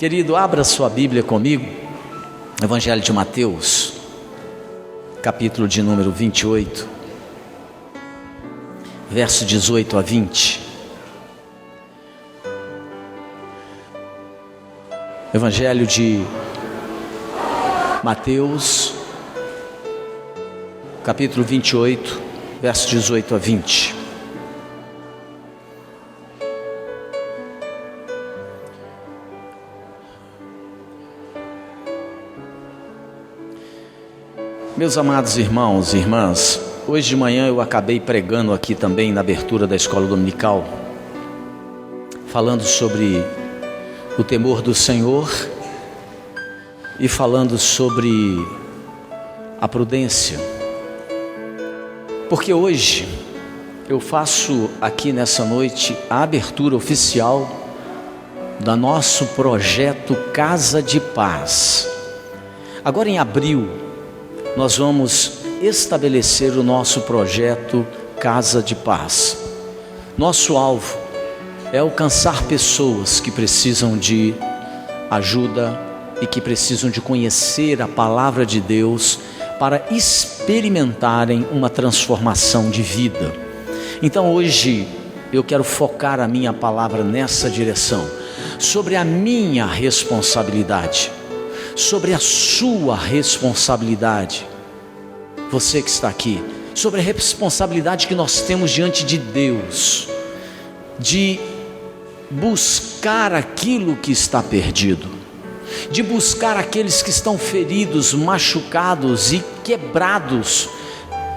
Querido, abra sua Bíblia comigo, Evangelho de Mateus, capítulo de número 28, verso 18 a 20. Evangelho de Mateus, capítulo 28, verso 18 a 20. Meus amados irmãos e irmãs, hoje de manhã eu acabei pregando aqui também na abertura da escola dominical, falando sobre o temor do Senhor e falando sobre a prudência, porque hoje eu faço aqui nessa noite a abertura oficial do nosso projeto Casa de Paz. Agora em abril nós vamos estabelecer o nosso projeto Casa de Paz. Nosso alvo é alcançar pessoas que precisam de ajuda e que precisam de conhecer a palavra de Deus para experimentarem uma transformação de vida. Então hoje eu quero focar a minha palavra nessa direção, sobre a minha responsabilidade, sobre a sua responsabilidade, você que está aqui, sobre a responsabilidade que nós temos diante de Deus, de buscar aquilo que está perdido, de buscar aqueles que estão feridos, machucados e quebrados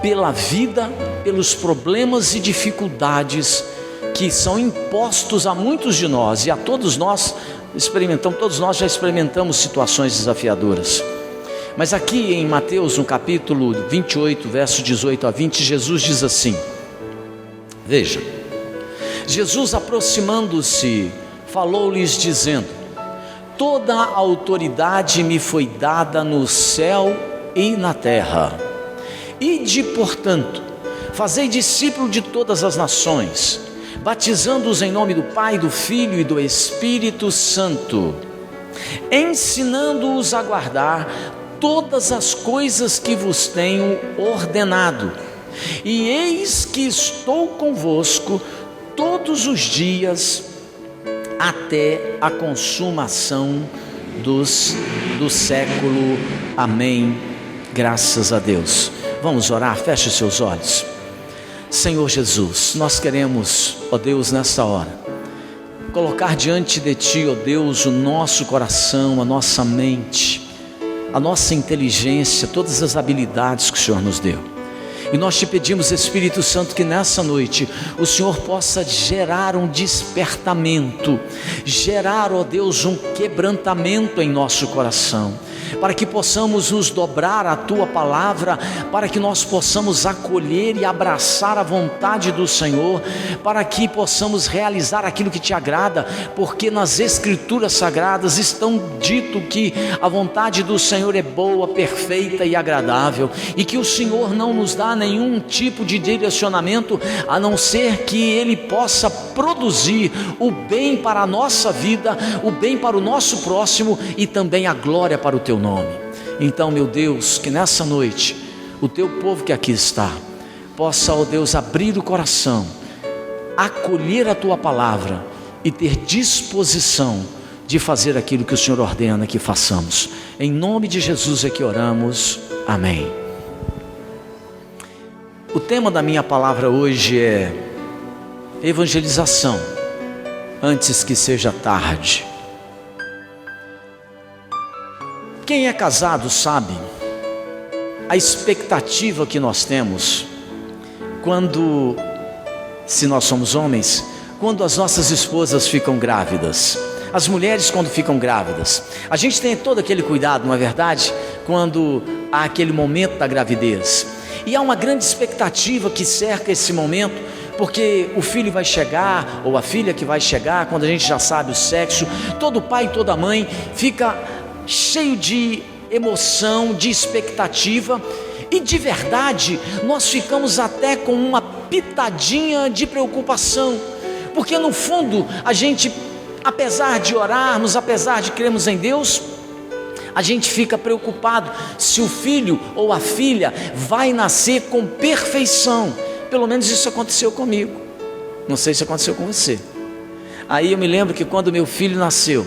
pela vida, pelos problemas e dificuldades que são impostos a muitos de nós e a todos nós. Todos nós já experimentamos situações desafiadoras. Mas aqui em Mateus, no capítulo 28, verso 18 a 20, Jesus diz assim: veja, Jesus aproximando-se, falou-lhes dizendo: toda a autoridade me foi dada no céu e na terra. Ide, portanto, fazei discípulo de todas as nações, batizando-os em nome do Pai, do Filho e do Espírito Santo, ensinando-os a guardar todas as coisas que vos tenho ordenado. E eis que estou convosco todos os dias até a consumação do século. Amém. Graças a Deus. Vamos orar, feche seus olhos. Senhor Jesus, nós queremos, ó Deus, nessa hora, colocar diante de Ti, ó Deus, o nosso coração, a nossa mente, a nossa inteligência, todas as habilidades que o Senhor nos deu. E nós Te pedimos, Espírito Santo, que nessa noite o Senhor possa gerar um despertamento, gerar, ó Deus, um quebrantamento em nosso coração, para que possamos nos dobrar à Tua palavra, para que nós possamos acolher e abraçar a vontade do Senhor, para que possamos realizar aquilo que Te agrada, porque nas Escrituras Sagradas estão dito que a vontade do Senhor é boa, perfeita e agradável, e que o Senhor não nos dá nenhum tipo de direcionamento, a não ser que Ele possa produzir o bem para a nossa vida, o bem para o nosso próximo e também a glória para o Teu nome. Então, meu Deus, que nessa noite o Teu povo que aqui está possa, ó Deus, abrir o coração, acolher a Tua palavra e ter disposição de fazer aquilo que o Senhor ordena que façamos. Em nome de Jesus é que oramos. Amém. O tema da minha palavra hoje é evangelização antes que seja tarde. Quem é casado sabe a expectativa que nós temos quando, se nós somos homens, quando as nossas esposas ficam grávidas, as mulheres quando ficam grávidas, a gente tem todo aquele cuidado, não é verdade? Quando há aquele momento da gravidez, e há uma grande expectativa que cerca esse momento, porque o filho vai chegar, ou a filha que vai chegar, quando a gente já sabe o sexo, todo pai e toda mãe fica cheio de emoção, de expectativa, e de verdade nós ficamos até com uma pitadinha de preocupação, porque no fundo a gente apesar de orarmos, apesar de crermos em Deus, a gente fica preocupado se o filho ou a filha vai nascer com perfeição. Pelo menos isso aconteceu comigo, não sei se aconteceu com você. Aí eu me lembro que quando meu filho nasceu,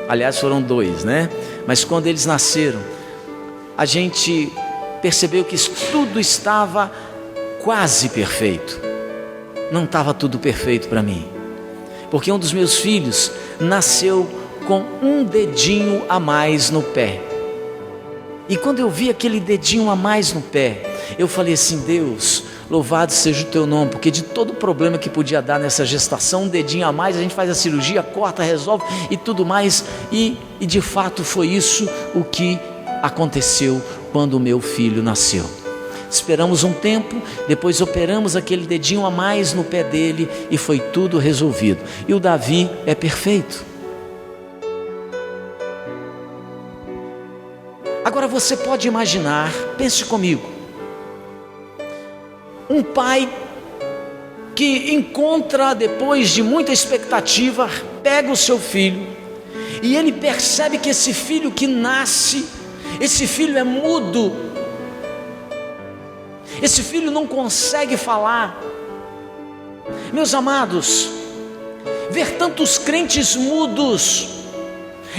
aliás foram 2, né? Mas quando eles nasceram, a gente percebeu que tudo estava quase perfeito. Não estava tudo perfeito para mim, porque um dos meus filhos nasceu com um dedinho a mais no pé. E quando eu vi aquele dedinho a mais no pé, eu falei assim: Deus, louvado seja o teu nome, porque de todo problema que podia dar nessa gestação, um dedinho a mais, a gente faz a cirurgia, corta, resolve e tudo mais. E de fato foi isso o que aconteceu quando o meu filho nasceu. Esperamos um tempo, depois operamos aquele dedinho a mais no pé dele e foi tudo resolvido. E o Davi é perfeito. Agora você pode imaginar, pense comigo, um pai que encontra, depois de muita expectativa, pega o seu filho e ele percebe que esse filho que nasce, esse filho é mudo, esse filho não consegue falar. Meus amados, ver tantos crentes mudos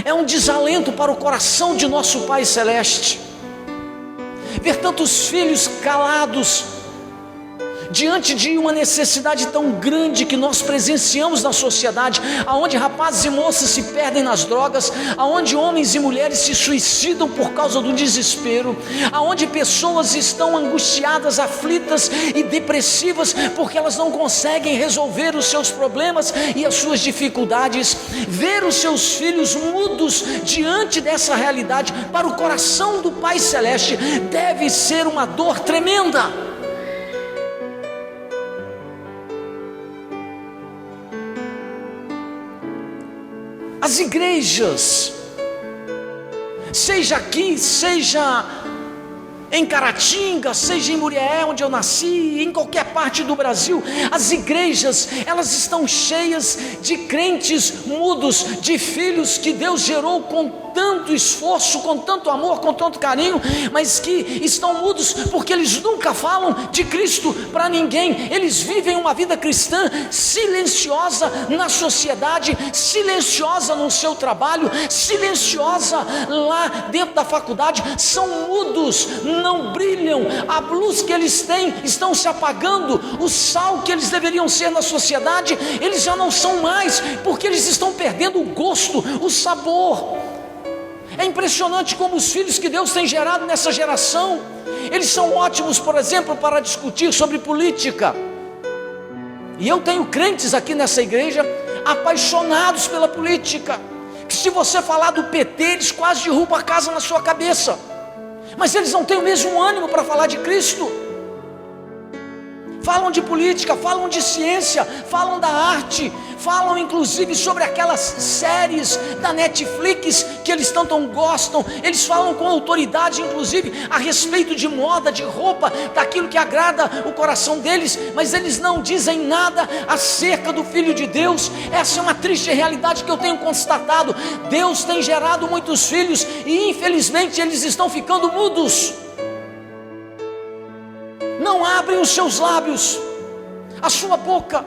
é um desalento para o coração de nosso Pai Celeste. Ver tantos filhos calados diante de uma necessidade tão grande que nós presenciamos na sociedade, aonde rapazes e moças se perdem nas drogas, aonde homens e mulheres se suicidam por causa do desespero, aonde pessoas estão angustiadas, aflitas e depressivas porque elas não conseguem resolver os seus problemas e as suas dificuldades. Ver os seus filhos mudos diante dessa realidade, para o coração do Pai Celeste, deve ser uma dor tremenda. As igrejas, seja aqui, seja em Caratinga, seja em Murié, onde eu nasci, em qualquer parte do Brasil, as igrejas, elas estão cheias de crentes mudos, de filhos que Deus gerou com tanto esforço, com tanto amor, com tanto carinho, mas que estão mudos porque eles nunca falam de Cristo para ninguém. Eles vivem uma vida cristã silenciosa na sociedade, silenciosa no seu trabalho, silenciosa lá dentro da faculdade. São mudos, não brilham, a luz que eles têm estão se apagando, o sal que eles deveriam ser na sociedade, eles já não são mais, porque eles estão perdendo o gosto, o sabor. É impressionante como os filhos que Deus tem gerado nessa geração, eles são ótimos, por exemplo, para discutir sobre política. E eu tenho crentes aqui nessa igreja apaixonados pela política, que se você falar do PT, eles quase derrubam a casa na sua cabeça, mas eles não têm o mesmo ânimo para falar de Cristo. Falam de política, falam de ciência, falam da arte, falam inclusive sobre aquelas séries da Netflix que eles tanto gostam. Eles falam com autoridade inclusive a respeito de moda, de roupa, daquilo que agrada o coração deles, mas eles não dizem nada acerca do Filho de Deus. Essa é uma triste realidade que eu tenho constatado. Deus tem gerado muitos filhos e infelizmente eles estão ficando mudos. Não abrem os seus lábios, a sua boca,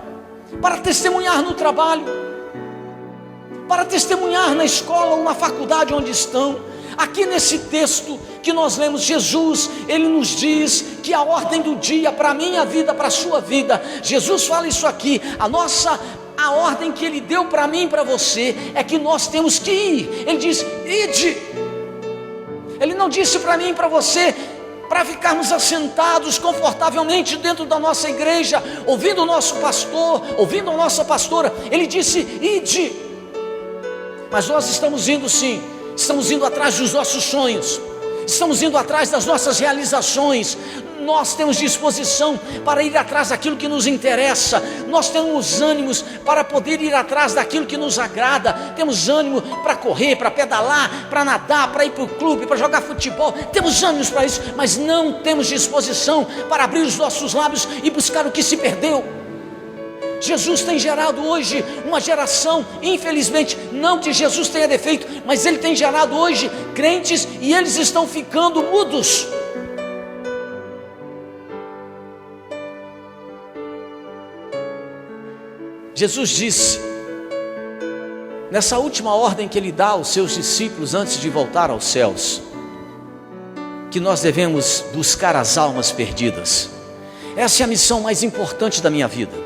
para testemunhar no trabalho, para testemunhar na escola ou na faculdade onde estão. Aqui nesse texto que nós lemos, Jesus, ele nos diz que a ordem do dia para a minha vida, para a sua vida, Jesus fala isso aqui, a ordem que ele deu para mim e para você, é que nós temos que ir. Ele diz, ide. Ele não disse para mim e para você para ficarmos assentados confortavelmente dentro da nossa igreja, ouvindo o nosso pastor, ouvindo a nossa pastora. Ele disse, ide. Mas nós estamos indo sim, estamos indo atrás dos nossos sonhos, estamos indo atrás das nossas realizações. Nós temos disposição para ir atrás daquilo que nos interessa, nós temos ânimos para poder ir atrás daquilo que nos agrada, temos ânimo para correr, para pedalar, para nadar, para ir para o clube, para jogar futebol, temos ânimos para isso, mas não temos disposição para abrir os nossos lábios e buscar o que se perdeu. Jesus tem gerado hoje uma geração, infelizmente, não que Jesus tenha defeito, mas Ele tem gerado hoje crentes e eles estão ficando mudos. Jesus disse, nessa última ordem que Ele dá aos seus discípulos antes de voltar aos céus, que nós devemos buscar as almas perdidas. Essa é a missão mais importante da minha vida,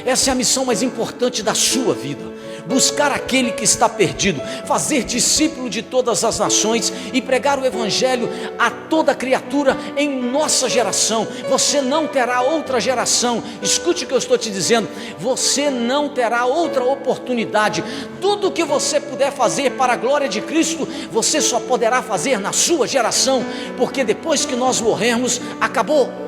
essa é a missão mais importante da sua vida. Buscar aquele que está perdido, fazer discípulo de todas as nações e pregar o Evangelho a toda criatura em nossa geração. Você não terá outra geração, escute o que eu estou te dizendo, você não terá outra oportunidade. Tudo que você puder fazer para a glória de Cristo, você só poderá fazer na sua geração, porque depois que nós morrermos, acabou.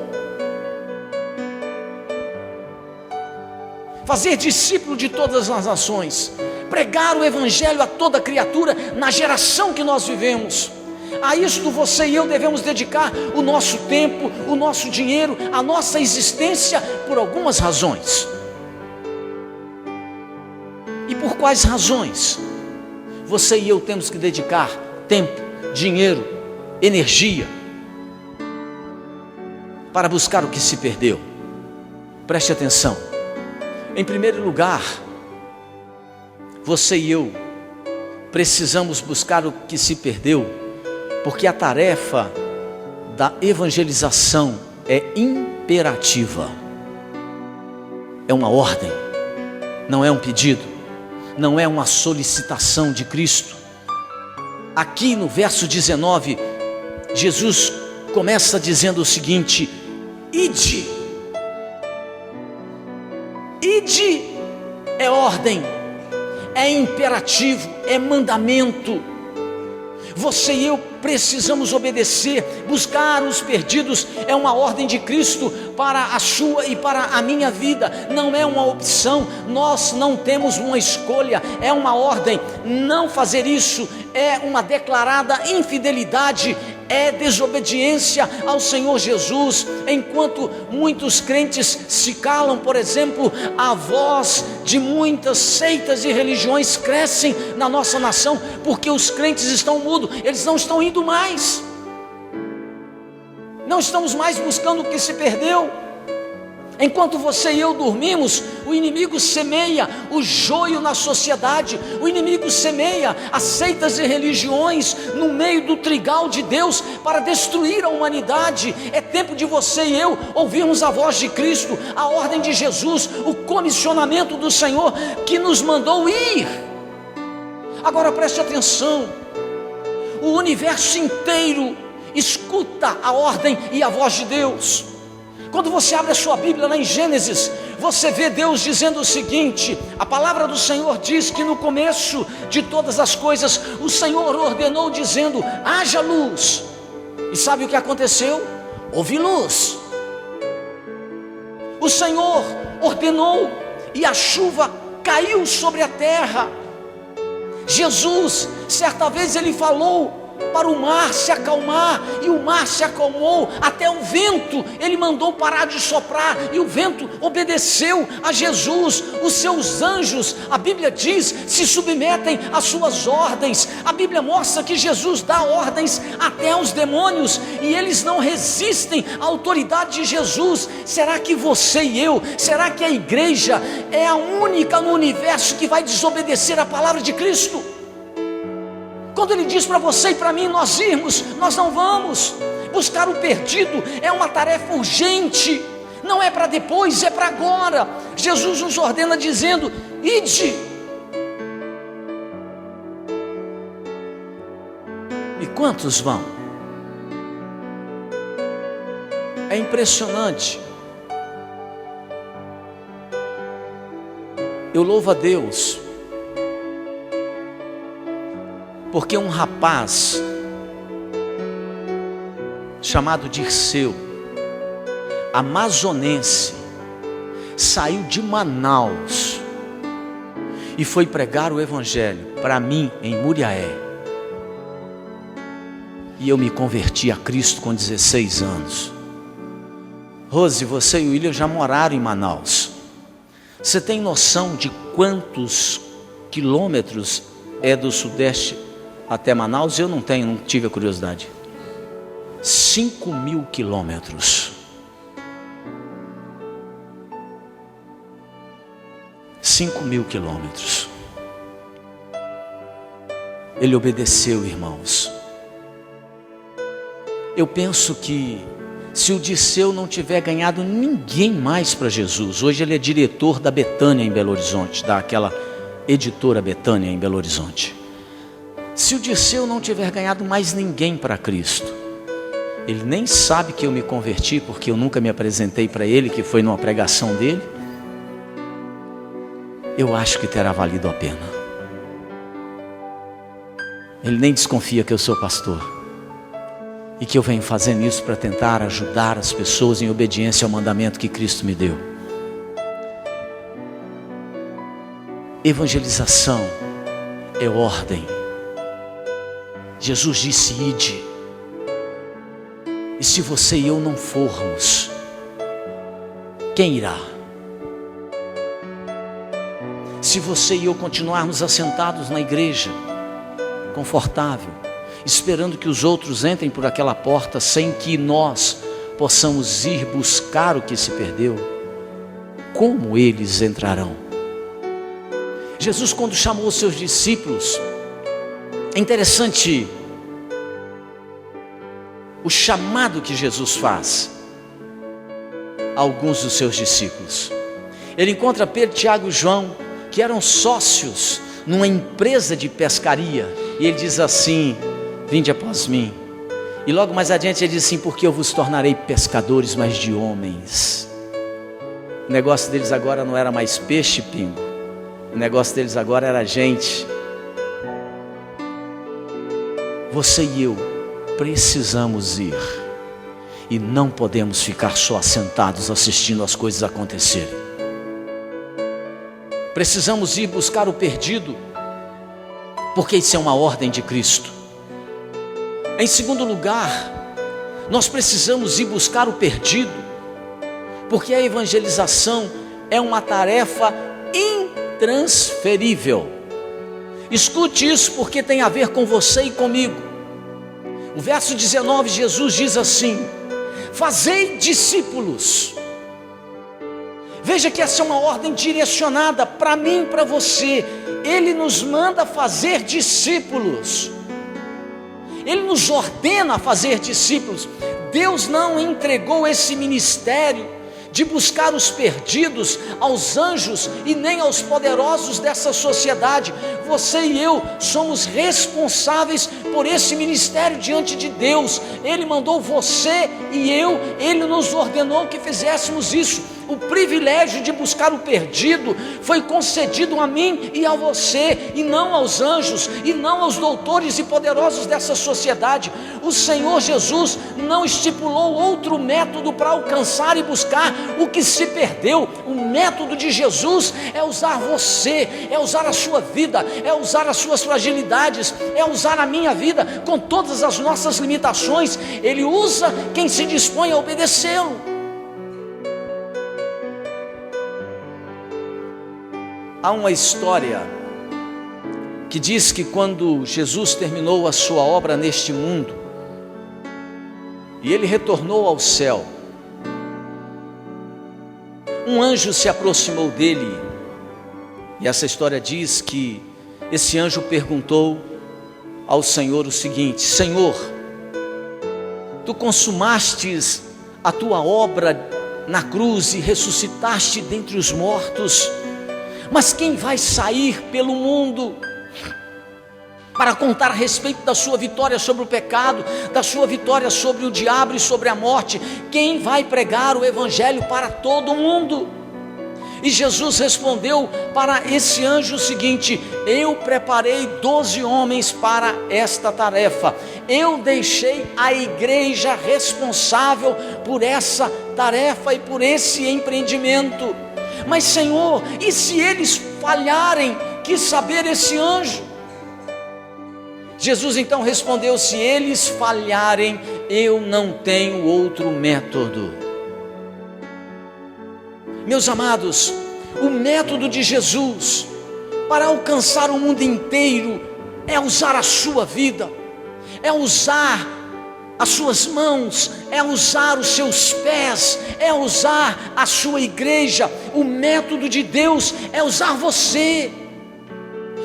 Fazer discípulo de todas as nações, pregar o Evangelho a toda criatura na geração que nós vivemos. A isto você e eu devemos dedicar o nosso tempo, o nosso dinheiro, a nossa existência, por algumas razões. E por quais razões você e eu temos que dedicar tempo, dinheiro, energia para buscar o que se perdeu? Preste atenção. Em primeiro lugar, você e eu precisamos buscar o que se perdeu, porque a tarefa da evangelização é imperativa. É uma ordem, não é um pedido, não é uma solicitação de Cristo. Aqui no verso 19, Jesus começa dizendo o seguinte: ide. Ide é ordem, é imperativo, é mandamento. Você e eu precisamos obedecer. Buscar os perdidos é uma ordem de Cristo para a sua e para a minha vida. Não é uma opção, nós não temos uma escolha, é uma ordem. Não fazer isso é uma declarada infidelidade, é desobediência ao Senhor Jesus. Enquanto muitos crentes se calam, por exemplo, a voz de muitas seitas e religiões crescem na nossa nação, porque os crentes estão mudos, eles não estão indo mais, não estamos mais buscando o que se perdeu. Enquanto você e eu dormimos, o inimigo semeia o joio na sociedade, o inimigo semeia as seitas e religiões no meio do trigal de Deus para destruir a humanidade. É tempo de você e eu ouvirmos a voz de Cristo, a ordem de Jesus, o comissionamento do Senhor que nos mandou ir. Agora preste atenção, o universo inteiro escuta a ordem e a voz de Deus. Quando você abre a sua Bíblia lá em Gênesis, você vê Deus dizendo o seguinte: a palavra do Senhor diz que no começo de todas as coisas, o Senhor ordenou dizendo: haja luz. E sabe o que aconteceu? Houve luz. O Senhor ordenou e a chuva caiu sobre a terra. Jesus, certa vez ele falou para o mar se acalmar, e o mar se acalmou. Até o vento ele mandou parar de soprar, e o vento obedeceu a Jesus. Os seus anjos, a Bíblia diz, se submetem às suas ordens. A Bíblia mostra que Jesus dá ordens até aos demônios, e eles não resistem à autoridade de Jesus. Será que você e eu, será que a igreja é a única no universo que vai desobedecer a palavra de Cristo? Quando ele diz para você e para mim nós irmos, nós não vamos. Buscar o perdido é uma tarefa urgente, não é para depois, é para agora. Jesus nos ordena dizendo: ide. E quantos vão? É impressionante. Eu louvo a Deus, porque um rapaz chamado Dirceu, amazonense, saiu de Manaus e foi pregar o Evangelho para mim em Muriaé. E eu me converti a Cristo com 16 anos. Rose, você e o William já moraram em Manaus. Você tem noção de quantos quilômetros é do Sudeste até Manaus? Eu não tenho, não tive a curiosidade. 5.000 quilômetros. 5.000 quilômetros. Ele obedeceu, irmãos. Eu penso que se o Disseu não tiver ganhado ninguém mais para Jesus, hoje ele é diretor da Betânia em Belo Horizonte, daquela editora Betânia em Belo Horizonte. Se o Disseu não tiver ganhado mais ninguém para Cristo, ele nem sabe que eu me converti, porque eu nunca me apresentei para ele, que foi numa pregação dele. Eu acho que terá valido a pena. Ele nem desconfia que eu sou pastor e que eu venho fazendo isso para tentar ajudar as pessoas em obediência ao mandamento que Cristo me deu. Evangelização é ordem. Jesus disse: ide. E se você e eu não formos, quem irá? Se você e eu continuarmos assentados na igreja, confortável, esperando que os outros entrem por aquela porta sem que nós possamos ir buscar o que se perdeu, como eles entrarão? Jesus, quando chamou os seus discípulos, é interessante o chamado que Jesus faz a alguns dos seus discípulos. Ele encontra Pedro, Tiago e João, que eram sócios numa empresa de pescaria, e ele diz assim: vinde após mim. E logo mais adiante ele diz assim: porque eu vos tornarei pescadores, mas de homens. O negócio deles agora não era mais peixe, pingo. O negócio deles agora era gente. Você e eu precisamos ir, e não podemos ficar só sentados assistindo as coisas acontecerem. Precisamos ir buscar o perdido, porque isso é uma ordem de Cristo. Em segundo lugar, nós precisamos ir buscar o perdido, porque a evangelização é uma tarefa intransferível. Escute isso, porque tem a ver com você e comigo. O verso 19, Jesus diz assim: fazei discípulos. Veja que essa é uma ordem direcionada para mim e para você. Ele nos manda fazer discípulos. Ele nos ordena a fazer discípulos. Deus não entregou esse ministério de buscar os perdidos aos anjos e nem aos poderosos dessa sociedade. Você e eu somos responsáveis por esse ministério diante de Deus. Ele mandou você e eu, Ele nos ordenou que fizéssemos isso. O privilégio de buscar o perdido foi concedido a mim e a você, e não aos anjos, e não aos doutores e poderosos dessa sociedade. O Senhor Jesus não estipulou outro método para alcançar e buscar o que se perdeu. O método de Jesus é usar você, é usar a sua vida, é usar as suas fragilidades, é usar a minha vida com todas as nossas limitações. Ele usa quem se dispõe a obedecê-lo. Há uma história que diz que quando Jesus terminou a sua obra neste mundo e ele retornou ao céu, um anjo se aproximou dele, e essa história diz que esse anjo perguntou ao Senhor o seguinte: Senhor, tu consumastes a tua obra na cruz e ressuscitaste dentre os mortos, mas quem vai sair pelo mundo para contar a respeito da sua vitória sobre o pecado, da sua vitória sobre o diabo e sobre a morte? Quem vai pregar o evangelho para todo mundo? E Jesus respondeu para esse anjo o seguinte: eu preparei 12 homens para esta tarefa. Eu deixei a igreja responsável por essa tarefa e por esse empreendimento. Mas Senhor, e se eles falharem? Quis saber esse anjo. Jesus então respondeu: se eles falharem, eu não tenho outro método. Meus amados, O método de Jesus para alcançar o mundo inteiro é usar a sua vida, é usar as suas mãos, é usar os seus pés, é usar a sua igreja. O método de Deus é usar você,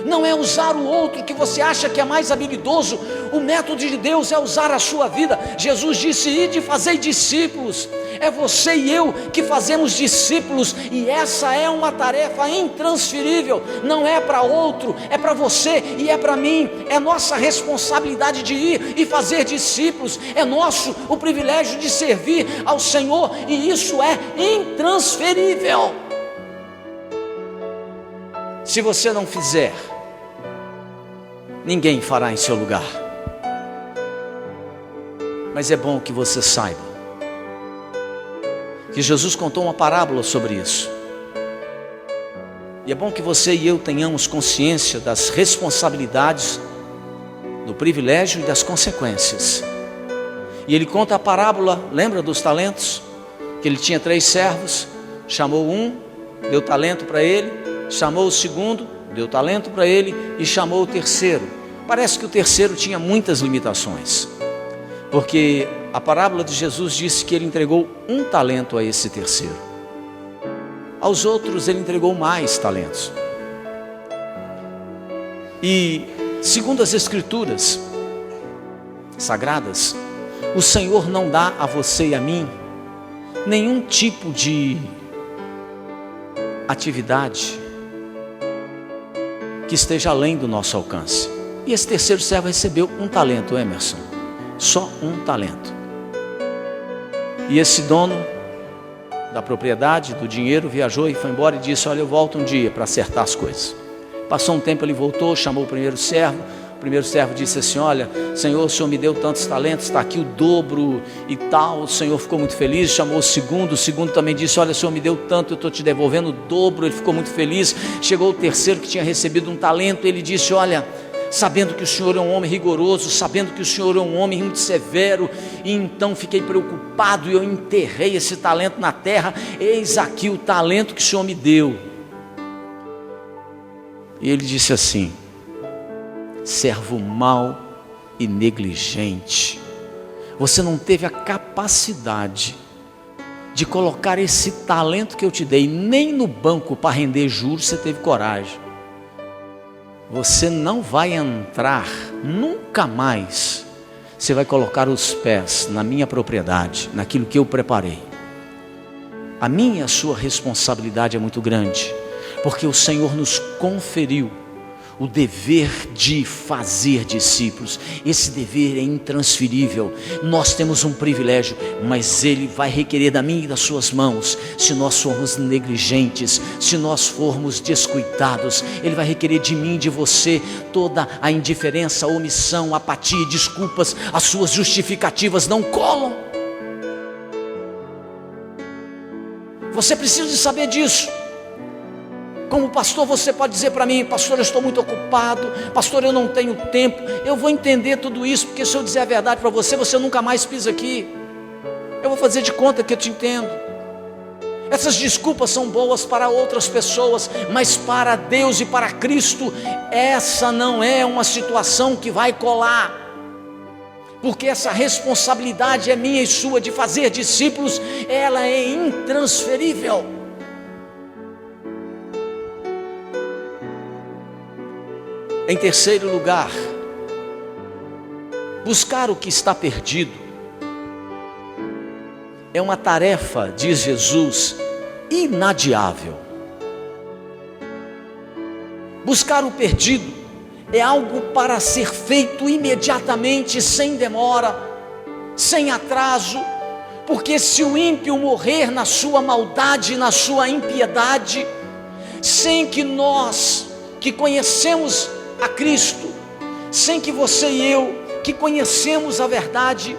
não é usar o outro que você acha que é mais habilidoso. O método de Deus é usar a sua vida. Jesus disse: ide e fazei discípulos. É você e eu que fazemos discípulos, e essa é uma tarefa intransferível. Não é para outro, é para você e é para mim. É nossa responsabilidade de ir e fazer discípulos. É nosso o privilégio de servir ao Senhor, e isso é intransferível. Se você não fizer, ninguém fará em seu lugar. Mas é bom que você saiba que Jesus contou uma parábola sobre isso. E é bom que você e eu tenhamos consciência das responsabilidades, do privilégio e das consequências. E ele conta a parábola, lembra dos talentos? Que ele tinha 3 servos, chamou um, deu talento para ele, chamou o segundo, deu talento para ele, e chamou o terceiro. Parece que o terceiro tinha muitas limitações, porque a parábola de Jesus disse que ele entregou 1 talento a esse terceiro. Aos outros ele entregou mais talentos. E segundo as Escrituras sagradas, o Senhor não dá a você e a mim nenhum tipo de atividade que esteja além do nosso alcance. E esse terceiro servo recebeu 1 talento, Emerson. Só 1 talento. E esse dono da propriedade, do dinheiro, viajou e foi embora e disse: olha, eu volto um dia para acertar as coisas. Passou um tempo, ele voltou, chamou o primeiro servo. O primeiro servo disse assim: olha, Senhor, o Senhor me deu tantos talentos, está aqui o dobro e tal. O Senhor ficou muito feliz. Chamou o segundo também disse: olha, o Senhor me deu tanto, eu estou te devolvendo o dobro. Ele ficou muito feliz. Chegou o terceiro, que tinha recebido 1 talento. Ele disse: olha, sabendo que o Senhor é um homem rigoroso, sabendo que o Senhor é um homem muito severo, e então fiquei preocupado e eu enterrei esse talento na terra. Eis aqui o talento que o Senhor me deu. E ele disse assim: servo mau e negligente, você não teve a capacidade de colocar esse talento que eu te dei nem no banco para render juros. Você teve coragem. Você não vai entrar nunca mais. Você vai colocar os pés na minha propriedade, naquilo que eu preparei. A minha e a sua responsabilidade é muito grande, porque o Senhor nos conferiu o dever de fazer discípulos. Esse dever é intransferível. Nós temos um privilégio, mas ele vai requerer da minha e das suas mãos. Se nós formos negligentes, se nós formos descuidados, ele vai requerer de mim e de você toda a indiferença, a omissão, a apatia, desculpas. As suas justificativas não colam. Você precisa de saber disso. Como pastor, você pode dizer para mim: pastor, eu estou muito ocupado, pastor, eu não tenho tempo. Eu vou entender tudo isso, porque se eu dizer a verdade para você, você nunca mais pisa aqui. Eu vou fazer de conta que eu te entendo. Essas desculpas são boas para outras pessoas, mas para Deus e para Cristo, essa não é uma situação que vai colar. Porque essa responsabilidade é minha e sua de fazer discípulos, ela é intransferível. Em terceiro lugar, buscar o que está perdido é uma tarefa, diz Jesus, inadiável. Buscar o perdido é algo para ser feito imediatamente, sem demora, sem atraso, porque se o ímpio morrer na sua maldade, na sua impiedade, sem que nós que conhecemos a Cristo, sem que você e eu, que conhecemos a verdade,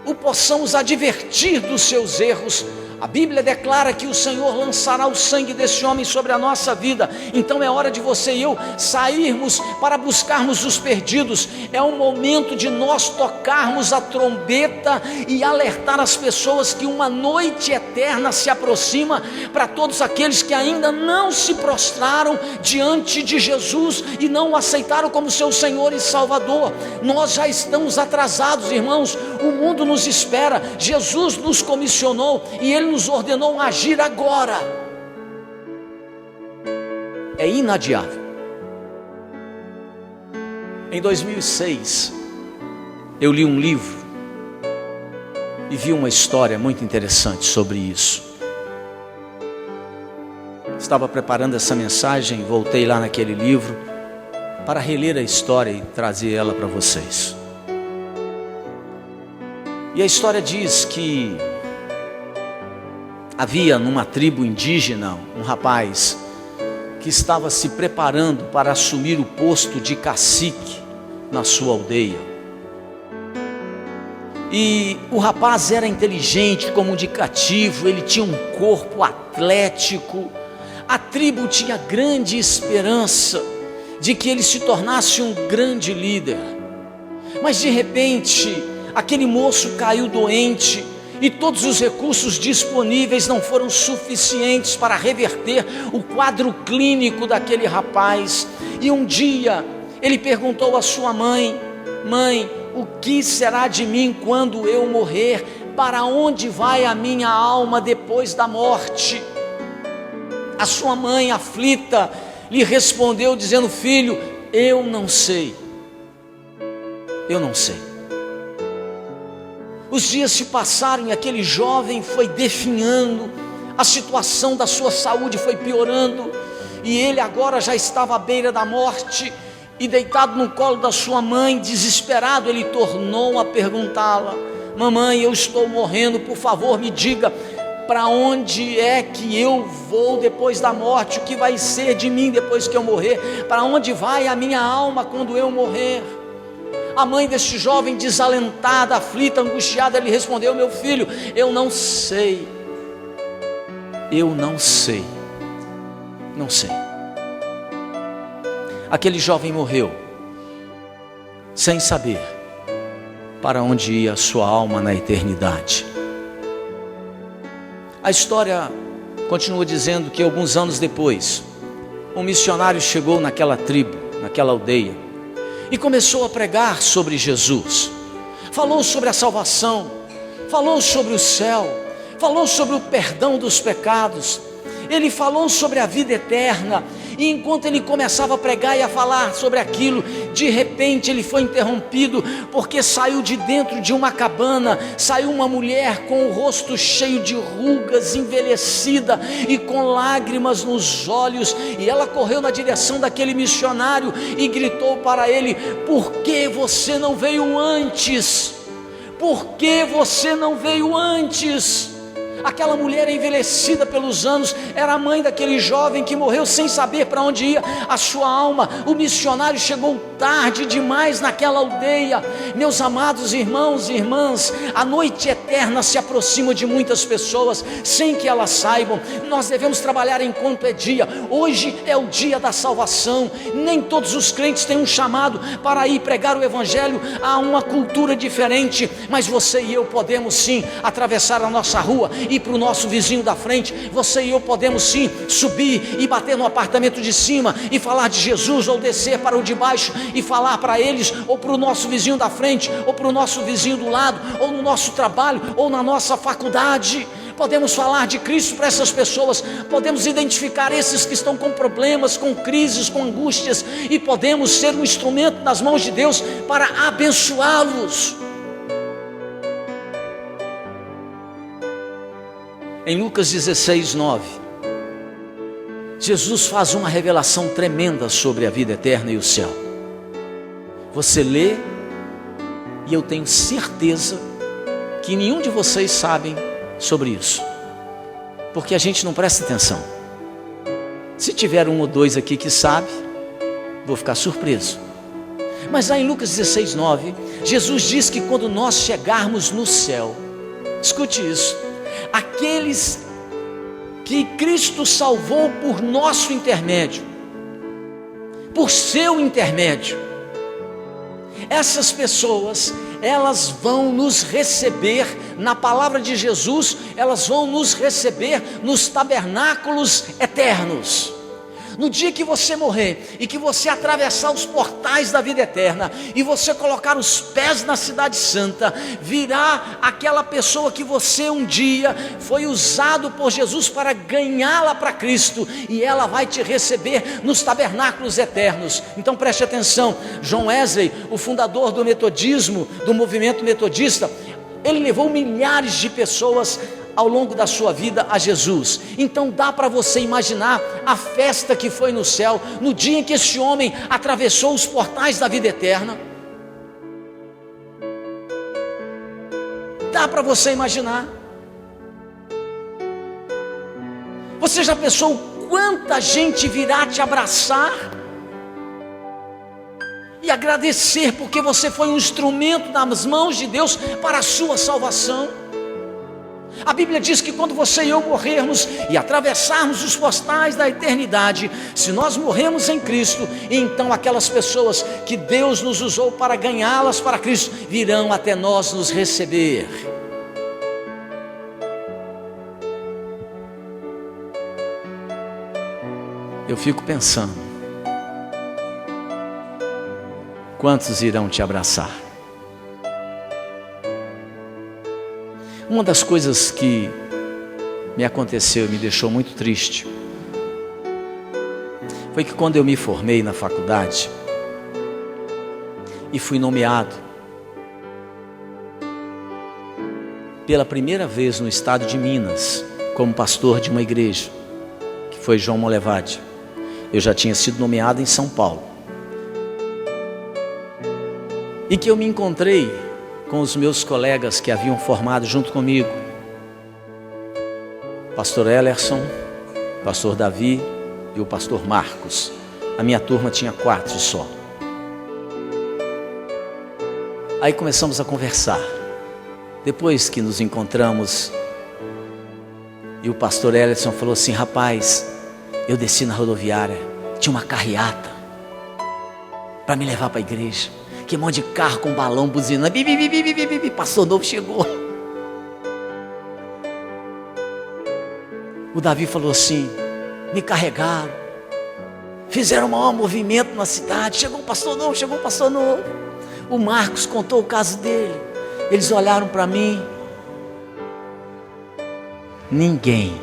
o possamos advertir dos seus erros, A Bíblia declara que o Senhor lançará o sangue desse homem sobre a nossa vida. Então é hora de você e eu sairmos para buscarmos os perdidos. É o momento de nós tocarmos a trombeta e alertar as pessoas que uma noite eterna se aproxima, para todos aqueles que ainda não se prostraram diante de Jesus e não o aceitaram como seu Senhor e Salvador. Nós já estamos atrasados, irmãos. O mundo nos espera. Jesus nos comissionou e Ele nos ordenou agir agora. É inadiável. Em 2006, eu li um livro e vi uma história muito interessante sobre isso. Estava preparando essa mensagem, voltei lá naquele livro para reler a história e trazer ela para vocês. E a história diz que havia numa tribo indígena um rapaz que estava se preparando para assumir o posto de cacique na sua aldeia. E o rapaz era inteligente, comunicativo, ele tinha um corpo atlético. A tribo tinha grande esperança de que ele se tornasse um grande líder. Mas de repente, aquele moço caiu doente e todos os recursos disponíveis não foram suficientes para reverter o quadro clínico daquele rapaz. E um dia ele perguntou à sua mãe: mãe, o que será de mim quando eu morrer? Para onde vai a minha alma depois da morte? A sua mãe, aflita, lhe respondeu dizendo: filho, eu não sei. Eu não sei. Os dias se passaram e aquele jovem foi definhando, a situação da sua saúde foi piorando, e ele agora já estava à beira da morte, e deitado no colo da sua mãe, desesperado, ele tornou a perguntá-la: mamãe, eu estou morrendo, por favor me diga, para onde é que eu vou depois da morte? O que vai ser de mim depois que eu morrer? Para onde vai a minha alma quando eu morrer? A mãe deste jovem, desalentada, aflita, angustiada, lhe respondeu: meu filho, eu não sei. Eu não sei. Não sei. Aquele jovem morreu sem saber para onde ia a sua alma na eternidade. A história continua dizendo que alguns anos depois, um missionário chegou naquela tribo, naquela aldeia, e começou a pregar sobre Jesus. Falou sobre a salvação, falou sobre o céu, falou sobre o perdão dos pecados. Ele falou sobre a vida eterna. E enquanto ele começava a pregar e a falar sobre aquilo, de repente ele foi interrompido, porque saiu de dentro de uma cabana, saiu uma mulher com o rosto cheio de rugas, envelhecida e com lágrimas nos olhos, e ela correu na direção daquele missionário e gritou para ele: por que você não veio antes? Por que você não veio antes? Aquela mulher envelhecida pelos anos era a mãe daquele jovem que morreu sem saber para onde ia a sua alma. O missionário chegou tarde demais naquela aldeia. Meus amados irmãos e irmãs, a noite eterna se aproxima de muitas pessoas sem que elas saibam. Nós devemos trabalhar enquanto é dia. Hoje é o dia da salvação. Nem todos os crentes têm um chamado para ir pregar o evangelho a uma cultura diferente, mas você e eu podemos sim atravessar a nossa rua, ir para o nosso vizinho da frente. Você e eu podemos sim subir e bater no apartamento de cima e falar de Jesus, ou descer para o de baixo e falar para eles, ou para o nosso vizinho da frente, ou para o nosso vizinho do lado, ou no nosso trabalho, ou na nossa faculdade. Podemos falar de Cristo para essas pessoas, podemos identificar esses que estão com problemas, com crises, com angústias, e podemos ser um instrumento nas mãos de Deus para abençoá-los. Em Lucas 16, 9, Jesus faz uma revelação tremenda sobre a vida eterna e o céu. Você lê, e eu tenho certeza que nenhum de vocês sabem sobre isso, porque a gente não presta atenção. Se tiver um ou dois aqui que sabe, vou ficar surpreso. Mas lá em Lucas 16, 9, Jesus diz que quando nós chegarmos no céu, escute isso, aqueles que Cristo salvou por nosso intermédio, por seu intermédio. Essas pessoas, elas vão nos receber, na palavra de Jesus, elas vão nos receber nos tabernáculos eternos. No dia que você morrer e que você atravessar os portais da vida eterna e você colocar os pés na cidade santa, virá aquela pessoa que você um dia foi usado por Jesus para ganhá-la para Cristo, e ela vai te receber nos tabernáculos eternos. Então preste atenção, John Wesley, o fundador do metodismo, do movimento metodista, ele levou milhares de pessoas ao longo da sua vida a Jesus. Então dá para você imaginar a festa que foi no céu, no dia em que esse homem atravessou os portais da vida eterna. Dá para você imaginar. Você já pensou quanta gente virá te abraçar e agradecer porque você foi um instrumento nas mãos de Deus para a sua salvação? A Bíblia diz que quando você e eu morrermos e atravessarmos os portais da eternidade, se nós morrermos em Cristo, então aquelas pessoas que Deus nos usou para ganhá-las para Cristo, virão até nós nos receber. Eu fico pensando, quantos irão te abraçar? Uma das coisas que me aconteceu e me deixou muito triste foi que quando eu me formei na faculdade e fui nomeado pela primeira vez no estado de Minas como pastor de uma igreja, que foi João Molevade. Eu já tinha sido nomeado em São Paulo, e que eu me encontrei com os meus colegas que haviam formado junto comigo, pastor Ellerson, pastor Davi e o pastor Marcos. A minha turma tinha 4 só. Aí começamos a conversar. Depois que nos encontramos, e o pastor Ellerson falou assim: rapaz, eu desci na rodoviária, tinha uma carreata para me levar para a igreja, que monte de carro com balão, buzina, pastor novo chegou. O Davi falou assim: me carregaram, fizeram um maior movimento na cidade, chegou o pastor novo, chegou o pastor novo. O Marcos contou o caso dele, eles olharam para mim, ninguém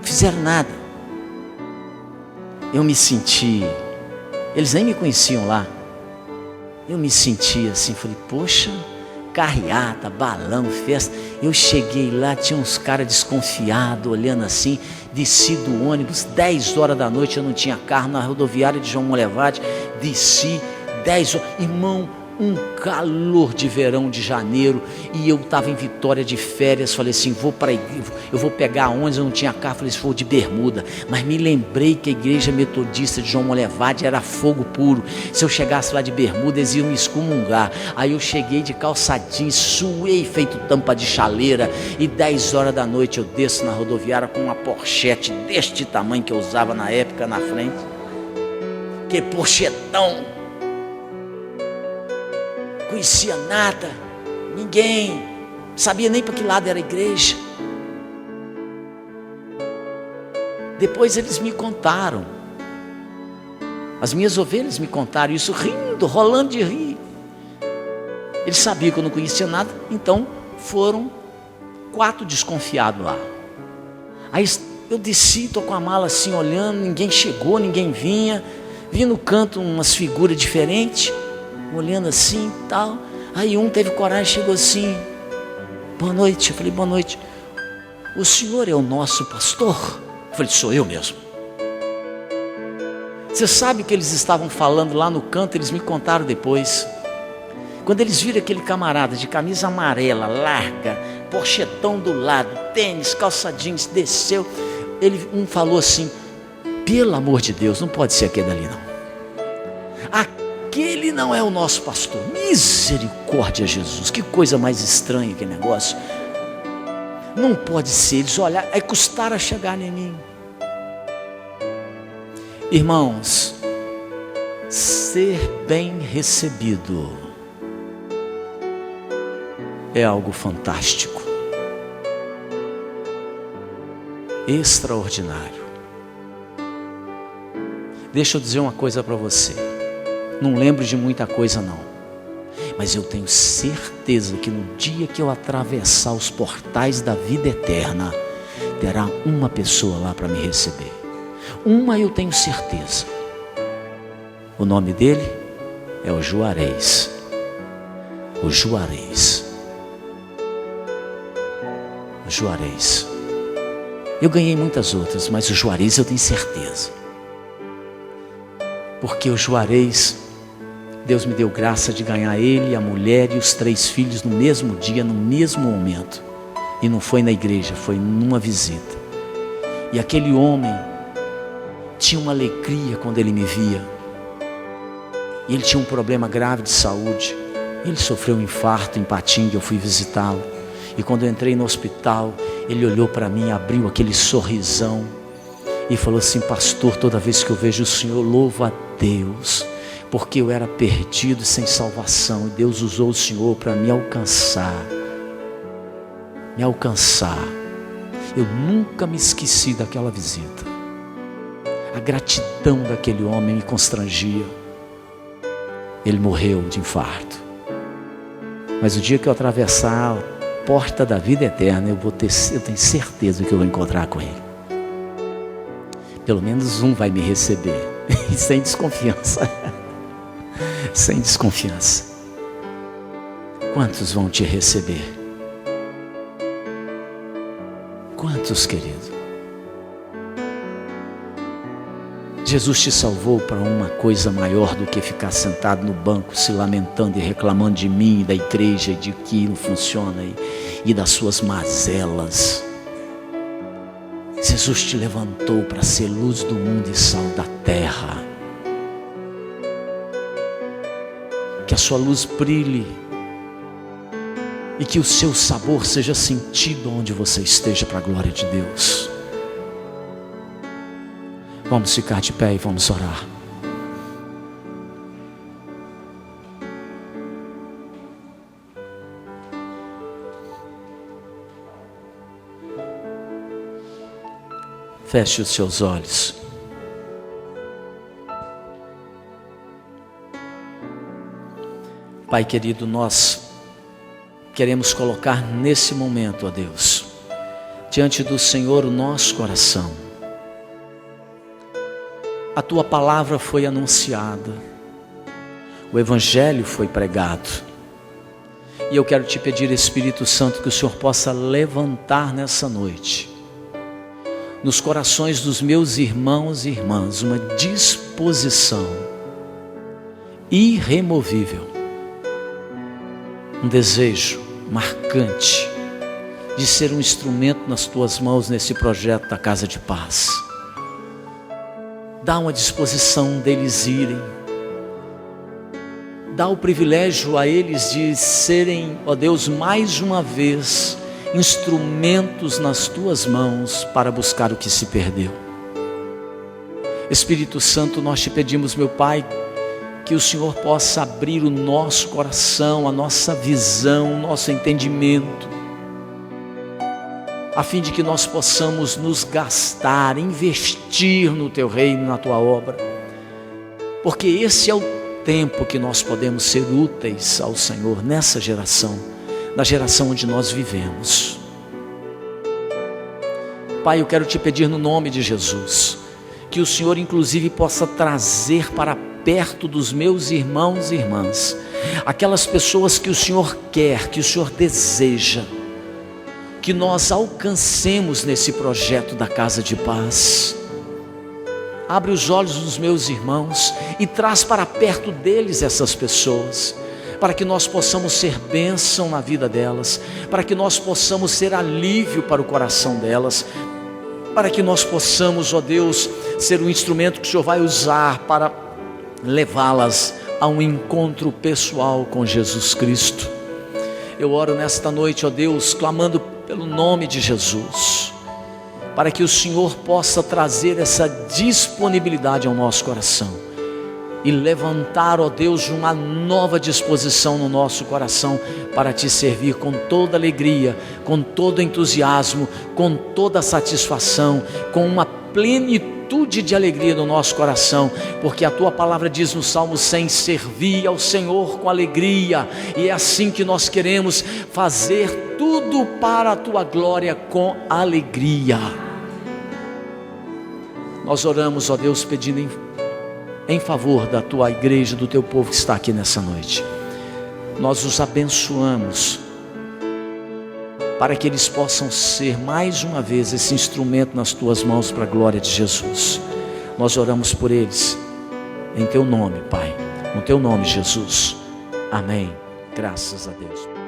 fizeram nada. Eu me senti, eles nem me conheciam lá, eu me senti assim, falei, poxa, carreata, balão, festa. Eu cheguei lá, tinha uns caras desconfiados, olhando assim, desci do ônibus, 10 horas da noite, eu não tinha carro, na rodoviária de João Molevade, desci, 10 horas, irmão, um calor de verão de janeiro, e eu estava em Vitória de férias. Falei assim, eu vou pegar ônibus, eu não tinha carro, falei, se for de bermuda, mas me lembrei que a igreja metodista de João Molevade era fogo puro, se eu chegasse lá de bermuda, eles iam me excomungar. Aí eu cheguei de calçadinho, suei feito tampa de chaleira, e 10 horas da noite eu desço na rodoviária com uma porchete deste tamanho que eu usava na época na frente, que porchetão, conhecia nada, ninguém, sabia nem para que lado era a igreja. Depois eles me contaram, as minhas ovelhas me contaram isso, rindo, rolando de rir. Eles sabiam que eu não conhecia nada, então foram 4 desconfiados lá. Aí eu desci, estou com a mala assim olhando, ninguém chegou, ninguém vinha. Vi no canto umas figuras diferentes, olhando assim e tal. Aí um teve coragem, chegou assim, boa noite. Eu falei, boa noite, o senhor é o nosso pastor? Eu falei, sou eu mesmo. Você sabe o que eles estavam falando lá no canto? Eles me contaram depois. Quando eles viram aquele camarada de camisa amarela, larga, porchetão do lado, tênis, calça jeans, desceu, um falou assim, pelo amor de Deus, não pode ser aquele ali não. aquele não é o nosso pastor. Misericórdia, Jesus, que coisa mais estranha aquele negócio. Não pode ser. Eles olham, aí custaram a chegar em mim. Irmãos, ser bem recebido é algo fantástico, extraordinário. Deixa eu dizer uma coisa para você. Não lembro de muita coisa não, mas eu tenho certeza que no dia que eu atravessar os portais da vida eterna, terá uma pessoa lá para me receber. Uma eu tenho certeza. O nome dele é o Juarez. O Juarez. O Juarez. Eu ganhei muitas outras, mas o Juarez eu tenho certeza. Porque o Juarez, Deus me deu graça de ganhar ele, a mulher e os 3 filhos no mesmo dia, no mesmo momento. E não foi na igreja, foi numa visita. E aquele homem tinha uma alegria quando ele me via. E ele tinha um problema grave de saúde. Ele sofreu um infarto em Patinga, eu fui visitá-lo. E quando eu entrei no hospital, ele olhou para mim, abriu aquele sorrisão e falou assim: pastor, toda vez que eu vejo o senhor, louvo a Deus, porque eu era perdido sem salvação, e Deus usou o senhor para me alcançar. Me alcançar. Eu nunca me esqueci daquela visita. A gratidão daquele homem me constrangia. Ele morreu de infarto. Mas o dia que eu atravessar a porta da vida eterna, eu tenho certeza que eu vou encontrar com ele. Pelo menos um vai me receber. E sem desconfiança. Sem desconfiança. Quantos vão te receber? Quantos, querido? Jesus te salvou para uma coisa maior do que ficar sentado no banco se lamentando e reclamando de mim, da igreja, de que não funciona e das suas mazelas. Jesus te levantou para ser luz do mundo e sal da terra. Que a sua luz brilhe e que o seu sabor seja sentido onde você esteja, para a glória de Deus. Vamos ficar de pé e vamos orar. Feche os seus olhos. Pai querido, nós queremos colocar nesse momento, ó Deus, diante do Senhor o nosso coração. A tua palavra foi anunciada, o evangelho foi pregado, e eu quero te pedir, Espírito Santo, que o Senhor possa levantar nessa noite nos corações dos meus irmãos e irmãs uma disposição irremovível, um desejo marcante de ser um instrumento nas tuas mãos nesse projeto da Casa de Paz. Dá uma disposição deles irem, dá o privilégio a eles de serem, ó Deus, mais uma vez instrumentos nas tuas mãos para buscar o que se perdeu. Espírito Santo, nós te pedimos, meu Pai, que o Senhor possa abrir o nosso coração, a nossa visão, o nosso entendimento, a fim de que nós possamos nos gastar, investir no teu reino, na tua obra, porque esse é o tempo que nós podemos ser úteis ao Senhor nessa geração, na geração onde nós vivemos. Pai, eu quero te pedir no nome de Jesus, que o Senhor inclusive possa trazer para perto dos meus irmãos e irmãs, aquelas pessoas que o Senhor quer, que o Senhor deseja, que nós alcancemos nesse projeto da Casa de Paz. Abre os olhos dos meus irmãos e traz para perto deles essas pessoas, para que nós possamos ser bênção na vida delas, para que nós possamos ser alívio para o coração delas, para que nós possamos, ó Deus, ser um instrumento que o Senhor vai usar para levá-las a um encontro pessoal com Jesus Cristo. Eu oro nesta noite, ó Deus, clamando pelo nome de Jesus, para que o Senhor possa trazer essa disponibilidade ao nosso coração e levantar, ó Deus, uma nova disposição no nosso coração para te servir com toda alegria, com todo entusiasmo, com toda satisfação, com uma plenitude de alegria no nosso coração, porque a tua palavra diz no Salmo 100: servir ao Senhor com alegria, e é assim que nós queremos fazer tudo para a tua glória com alegria. Nós oramos, ó Deus, pedindo em favor da tua igreja, do teu povo que está aqui nessa noite. Nós os abençoamos para que eles possam ser mais uma vez esse instrumento nas tuas mãos para a glória de Jesus. Nós oramos por eles em teu nome, Pai, no teu nome, Jesus. Amém. Graças a Deus.